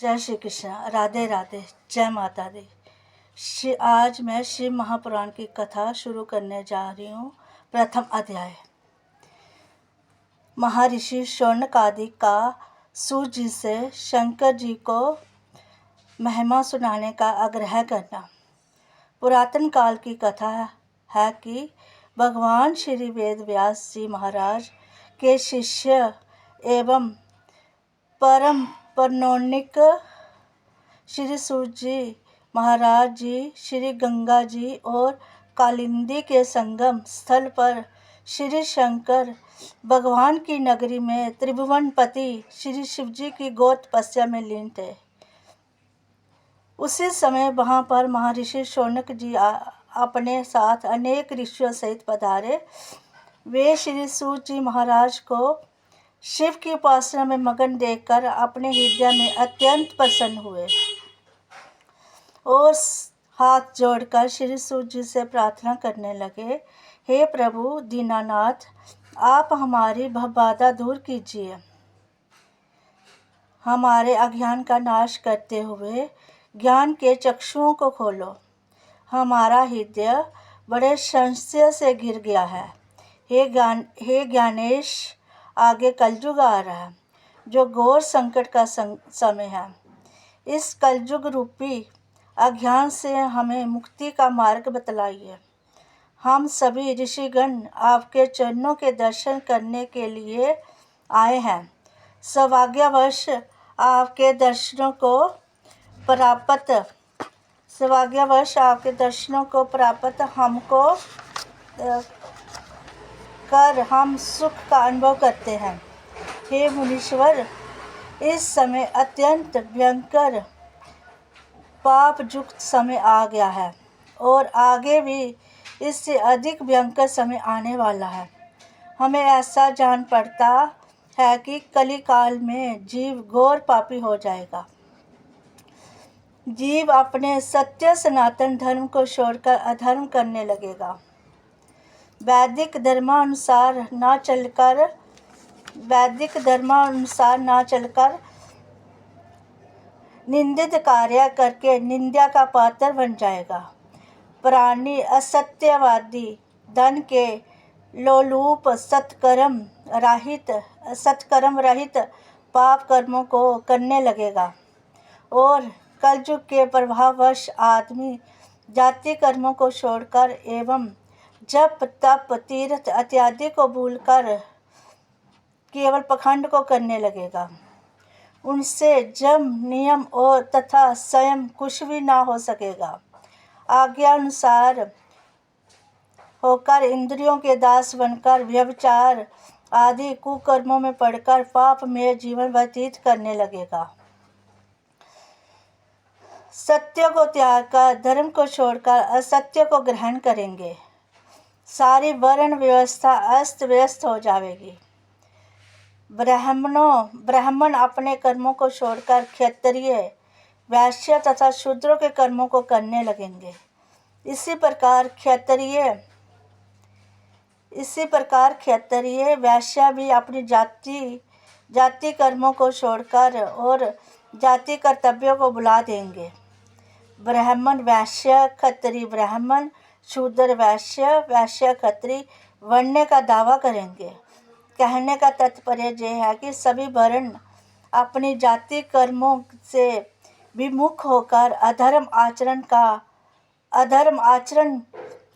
जय श्री कृष्ण, राधे राधे, जय माता दी। आज मैं शिव महापुराण की कथा शुरू करने जा रही हूँ। प्रथम अध्याय। महर्षि शौनकादिक का सूत जी से शंकर जी को महिमा सुनाने का आग्रह करना। पुरातन काल की कथा है कि भगवान श्री वेद व्यास जी महाराज के शिष्य एवं परम परनौनिक श्री सूत जी महाराज जी श्री गंगा जी और कालिंदी के संगम स्थल पर श्री शंकर भगवान की नगरी में त्रिभुवनपति श्री शिव जी की गौ तपस्या में लीन थे। उसी समय वहाँ पर महर्षि शौनक जी अपने साथ अनेक ऋषियों सहित पधारे। वे श्री सूत जी महाराज को शिव की उपासना में मगन देखकर अपने हृदय में अत्यंत प्रसन्न हुए और हाथ जोड़कर श्री सूत जी से प्रार्थना करने लगे, हे प्रभु दीनानाथ, आप हमारी भवबाधा दूर कीजिए। हमारे अज्ञान का नाश करते हुए ज्ञान के चक्षुओं को खोलो। हमारा हृदय बड़े संशय से घिर गया है। हे ज्ञानेश, आगे कलयुग आ रहा है जो घोर संकट का समय है। इस कलयुग रूपी अज्ञान से हमें मुक्ति का मार्ग बतलाइए। हम सभी ऋषिगण आपके चरणों के दर्शन करने के लिए आए हैं। सौभाग्यवश आपके दर्शनों को प्राप्त हमको कर हम सुख का अनुभव करते हैं। हे मुनीश्वर, इस समय अत्यंत भयंकर पाप युक्त समय आ गया है और आगे भी इससे अधिक भयंकर समय आने वाला है। हमें ऐसा जान पड़ता है कि कली काल में जीव घोर पापी हो जाएगा। जीव अपने सत्य सनातन धर्म को छोड़कर अधर्म करने लगेगा। वैदिक धर्मानुसार ना चलकर निंदित कार्य करके निंदा का पात्र बन जाएगा। प्राणी असत्यवादी, धन के लोलुप, सत्कर्म रहित पाप कर्मों को करने लगेगा और कलयुग के प्रभाववश आदमी जाति कर्मों को छोड़कर एवं जप तप तीर्थ इत्यादि को भूलकर केवल पखंड को करने लगेगा। उनसे जम नियम और तथा स्वयं कुछ भी ना हो सकेगा। आज्ञा अनुसार होकर इंद्रियों के दास बनकर व्यभिचार आदि कुकर्मों में पड़कर पापमय जीवन व्यतीत करने लगेगा। सत्य को त्याग कर धर्म को छोड़कर असत्य को ग्रहण करेंगे। सारी वर्ण व्यवस्था अस्त व्यस्त हो जाएगी। ब्राह्मण अपने कर्मों को छोड़कर क्षत्रिय, वैश्य तथा शूद्रों के कर्मों को करने लगेंगे। इसी प्रकार क्षत्रिय वैश्य भी अपनी जाति कर्मों को छोड़कर और जाति कर्तव्यों को भुला देंगे। ब्राह्मण वैश्य, क्षत्रिय ब्राह्मण, शूद्र वैश्य, वैश्य क्षत्रिय बनने का दावा करेंगे। कहने का तात्पर्य यह है कि सभी वर्ण अपनी जाति कर्मों से विमुख होकर अधर्म आचरण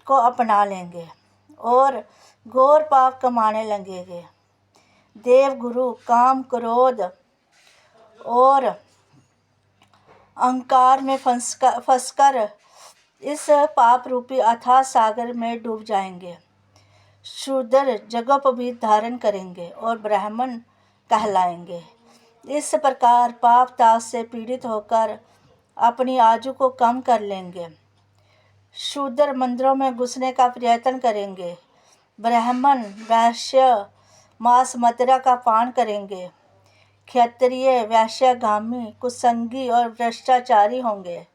को अपना लेंगे और घोर पाप कमाने लगेंगे। देवगुरु काम, क्रोध और अहंकार में फंसकर इस पाप रूपी अथाह सागर में डूब जाएंगे। शूद्र जगोपवीत धारण करेंगे और ब्राह्मण कहलाएंगे। इस प्रकार पाप ताप से पीड़ित होकर अपनी आयु को कम कर लेंगे। शूद्र मंदिरों में घुसने का प्रयत्न करेंगे। ब्राह्मण वैश्य मांस मदिरा का पान करेंगे। क्षत्रिय वैश्यगामी, कुसंगी और भ्रष्टाचारी होंगे।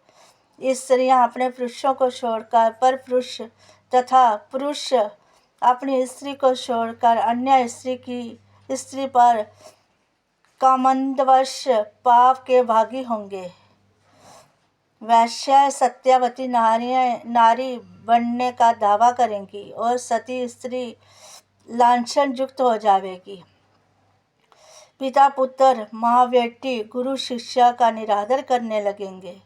स्त्रियां अपने पुरुषों को छोड़कर परपुरुष तथा पुरुष अपनी स्त्री को छोड़कर अन्य स्त्री पर कामंदवश पाप के भागी होंगे। वैश्या सत्यवती नारी बनने का दावा करेंगी और सती स्त्री लांछन युक्त हो जाएगी। पिता पुत्र माँ बेटी गुरु शिष्या का निरादर करने लगेंगे।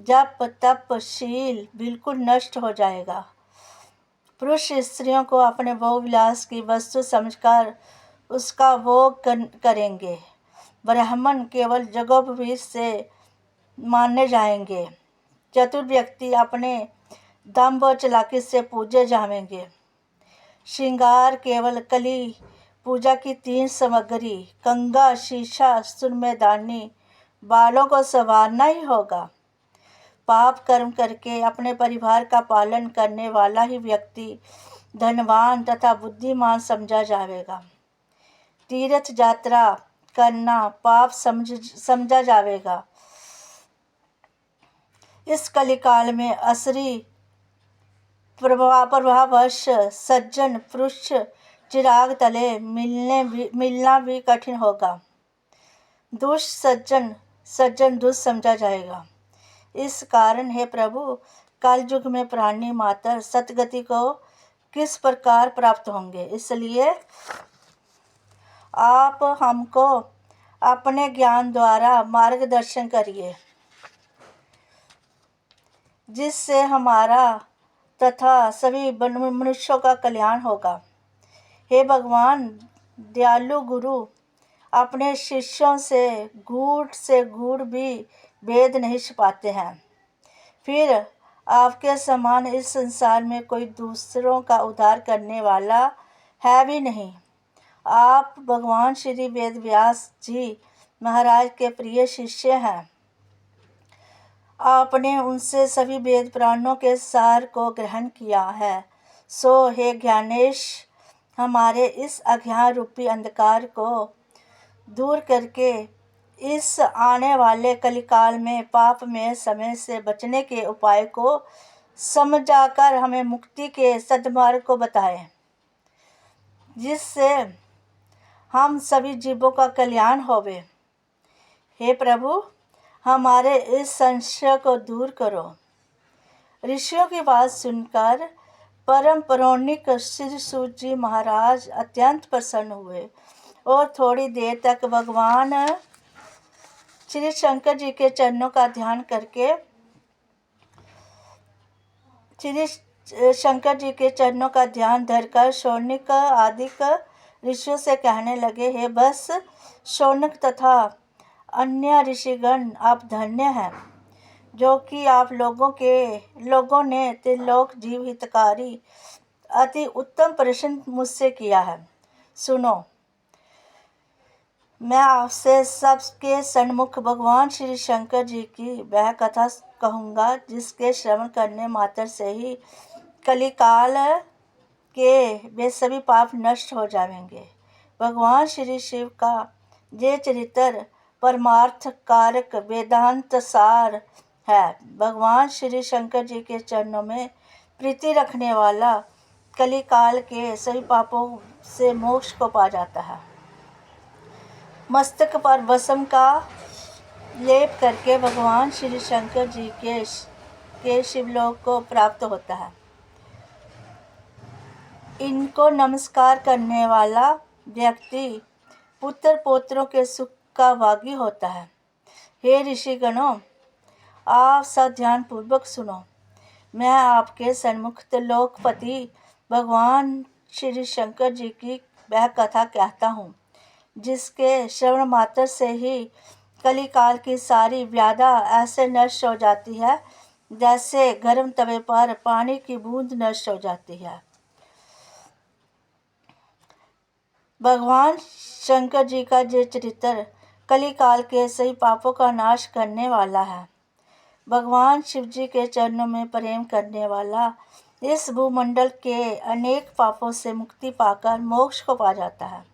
जप तप शील बिल्कुल नष्ट हो जाएगा। पुरुष स्त्रियों को अपने भोग विलास की वस्तु समझकर उसका भोग करेंगे। ब्राह्मण केवल यज्ञोपवीत से माने जाएंगे। चतुर व्यक्ति अपने दंभ और चालाकी से पूजे जाएंगे। श्रृंगार केवल कली पूजा की 3 सामग्री कंगा शीशा सुरमेदानी बालों को संवारना ही होगा। पाप कर्म करके अपने परिवार का पालन करने वाला ही व्यक्ति धनवान तथा बुद्धिमान समझा जाएगा। तीर्थ यात्रा करना पाप समझा जाएगा। इस कलिकाल में असरी प्रभाववश सज्जन पुरुष चिराग तले मिलना भी कठिन होगा। दुष्ट सज्जन दुष्ट समझा जाएगा। इस कारण हे प्रभु, कलयुग में प्राणी मात्र सतगति को किस प्रकार प्राप्त होंगे। इसलिए आप हमको अपने ज्ञान द्वारा मार्गदर्शन करिए, जिससे हमारा तथा सभी मनुष्यों का कल्याण होगा। हे भगवान दयालु गुरु, अपने शिष्यों से गूढ़ भी भेद नहीं छिपाते हैं। फिर आपके समान इस संसार में कोई दूसरों का उद्धार करने वाला है भी नहीं। आप भगवान श्री वेद व्यास जी महाराज के प्रिय शिष्य हैं। आपने उनसे सभी वेद पुराणों के सार को ग्रहण किया है। सो हे ज्ञानेश, हमारे इस अज्ञान रूपी अंधकार को दूर करके इस आने वाले कलिकाल में पाप में समय से बचने के उपाय को समझाकर हमें मुक्ति के सद्मार्ग को बताएं, जिससे हम सभी जीवों का कल्याण होवे। हे प्रभु, हमारे इस संशय को दूर करो। ऋषियों की बात सुनकर परम पौराणिक श्री सूत जी महाराज अत्यंत प्रसन्न हुए और थोड़ी देर तक भगवान श्री शंकर जी के चरणों का ध्यान करके धरकर शौनक आदि ऋषियों से कहने लगे, हे बस शौनक तथा अन्य ऋषिगण, आप धन्य हैं जो कि आप लोगों ने त्रिलोक जीव हितकारी अति उत्तम प्रश्न मुझसे किया है। सुनो, मैं आपसे सबके सन्मुख भगवान श्री शंकर जी की वह कथा कहूँगा जिसके श्रवण करने मात्र से ही कलिकाल के वे सभी पाप नष्ट हो जाएंगे। भगवान श्री शिव का ये चरित्र परमार्थ कारक वेदांत सार है। भगवान श्री शंकर जी के चरणों में प्रीति रखने वाला कलिकाल के सभी पापों से मोक्ष को पा जाता है। मस्तक पर भस्म का लेप करके भगवान श्री शंकर जी के शिवलोक को प्राप्त होता है। इनको नमस्कार करने वाला व्यक्ति पुत्र पौत्रों के सुख का भागी होता है। हे ऋषिगणों, आप सब ध्यान पूर्वक सुनो। मैं आपके सन्मुख त्रिलोकपति भगवान श्री शंकर जी की वह कथा कहता हूँ जिसके श्रवण मात्र से ही कलिकाल की सारी व्याधा ऐसे नष्ट हो जाती है जैसे गर्म तवे पर पानी की बूंद नष्ट हो जाती है। भगवान शंकर जी का ये चरित्र कलिकाल के सभी पापों का नाश करने वाला है। भगवान शिव जी के चरणों में प्रेम करने वाला इस भूमंडल के अनेक पापों से मुक्ति पाकर मोक्ष को पा जाता है।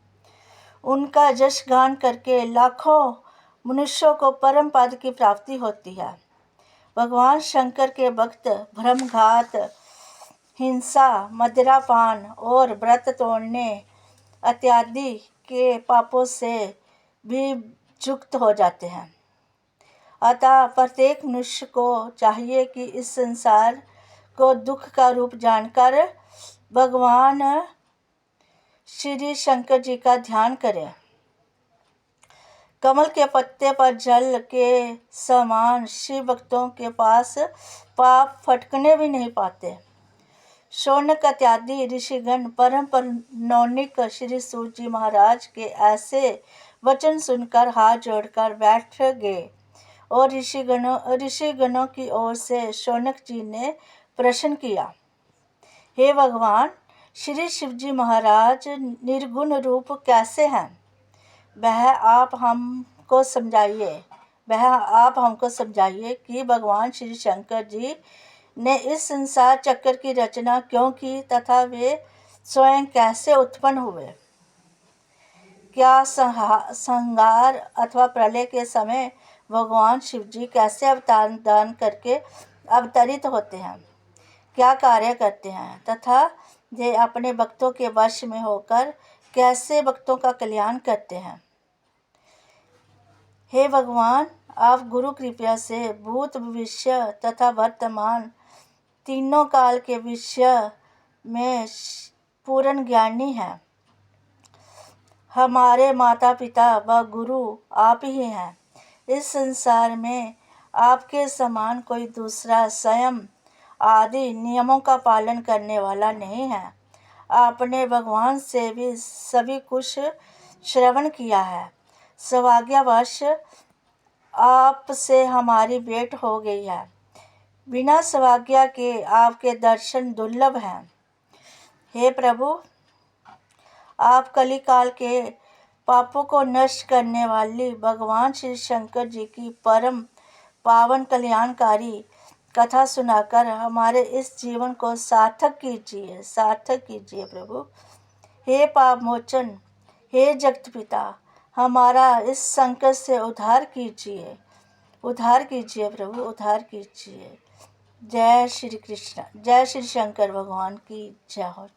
उनका यश गान करके लाखों मनुष्यों को परम पद की प्राप्ति होती है। भगवान शंकर के भक्त भ्रमघात, हिंसा, मदिरापान और व्रत तोड़ने इत्यादि के पापों से भी युक्त हो जाते हैं। अतः प्रत्येक मनुष्य को चाहिए कि इस संसार को दुख का रूप जानकर भगवान श्री शंकर जी का ध्यान करें। कमल के पत्ते पर जल के समान शिव भक्तों के पास पाप फटकने भी नहीं पाते। शौनक इत्यादि ऋषिगण परम नौनिक श्री सूत जी महाराज के ऐसे वचन सुनकर हाथ जोड़कर बैठ गए और ऋषिगणों की ओर से शौनक जी ने प्रश्न किया, हे भगवान, श्री शिवजी महाराज निर्गुण रूप कैसे हैं? वह आप हमको समझाइए कि भगवान श्री शंकर जी ने इस संसार चक्र की रचना क्यों की तथा वे स्वयं कैसे उत्पन्न हुए? क्या संहार अथवा प्रलय के समय भगवान शिव जी कैसे अवतार दान करके अवतरित होते हैं, क्या कार्य करते हैं तथा वे अपने भक्तों के वश में होकर कैसे भक्तों का कल्याण करते हैं? हे भगवान, आप गुरु कृपा से भूत भविष्य तथा वर्तमान तीनों काल के विषय में पूर्ण ज्ञानी हैं। हमारे माता पिता व गुरु आप ही हैं। इस संसार में आपके समान कोई दूसरा स्वयं आदि नियमों का पालन करने वाला नहीं है। आपने भगवान से भी सभी कुछ श्रवण किया है। सौभाग्यवश आपसे हमारी भेंट हो गई है। बिना सौभाग्य के आपके दर्शन दुर्लभ हैं। हे प्रभु, आप कलिकाल के पापों को नष्ट करने वाली भगवान श्री शंकर जी की परम पावन कल्याणकारी कथा सुनाकर हमारे इस जीवन को सार्थक कीजिए प्रभु। हे पाप मोचन, हे जगत पिता, हमारा इस संकट से उद्धार कीजिए प्रभु, उद्धार कीजिए। जय श्री कृष्ण, जय श्री शंकर भगवान की जय हो।